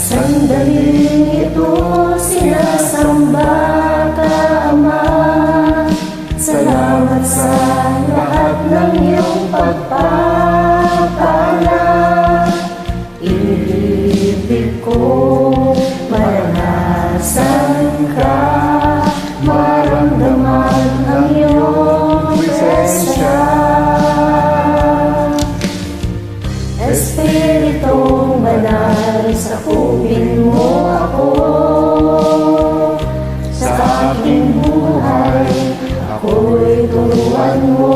Sandaling ito sinasamba ka, Ama. Salamat sa lahat ng iyong pagpapala. Ibig ko maranasan ka, maramdaman ang iyong presensya. Espiritong banal, sakupin mo ako. Sa aking buhay, ako'y turuan mo.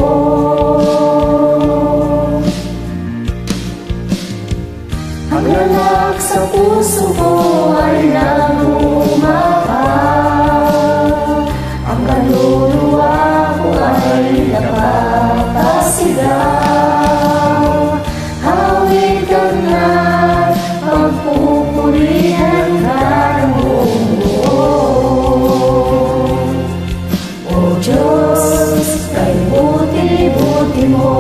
Ang lanak sa puso ko ay nagumapang. Ang kaluluwa ko ay napapasigaw. Hawitan at pagpupurihan ka ng buong buo. O Diyos, kay buti-buti mo.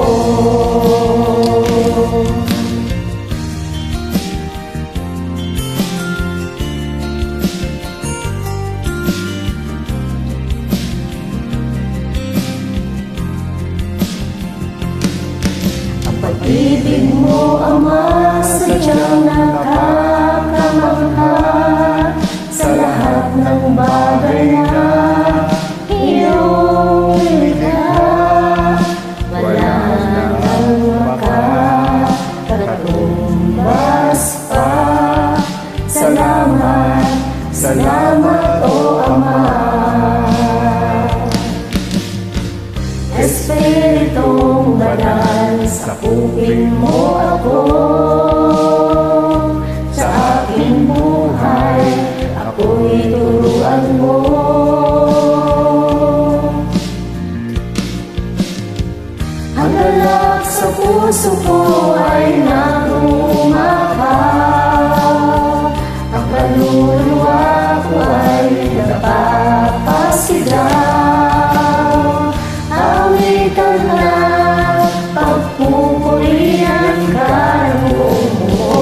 Pag-ibig mo, Ama, sadyang nakakamangha. Sa lahat ng bagay na iyong nilikha, wala nang makakatumbas pa. Salamat, salamat, O Ama. Espiritong banal, sakupin mo ako. Sa aking buhay, ako'y turuan mo. Ang lalak sa puso ko ay nagumapang. Ang kaluluwa ko ay napapasigaw. Hawitan na pagpupurihan ka ng buong buo.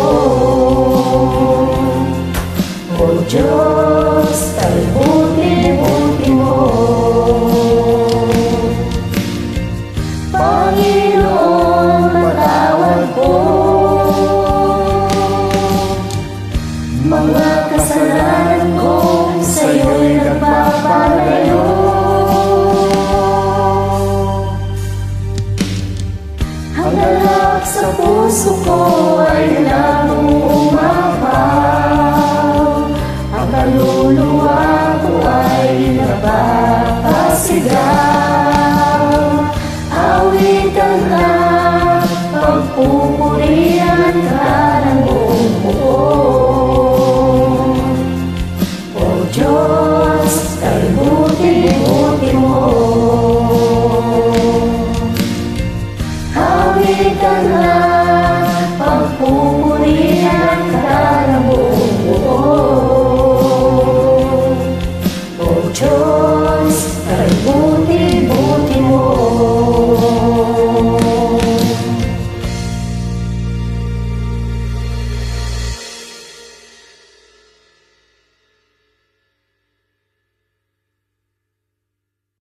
O Diyos, kay buti-buti mo. Panginoon, patawad po mga kasalanan kong sa'yo'y nagpapalayo. Ang lalak sa puso ko ay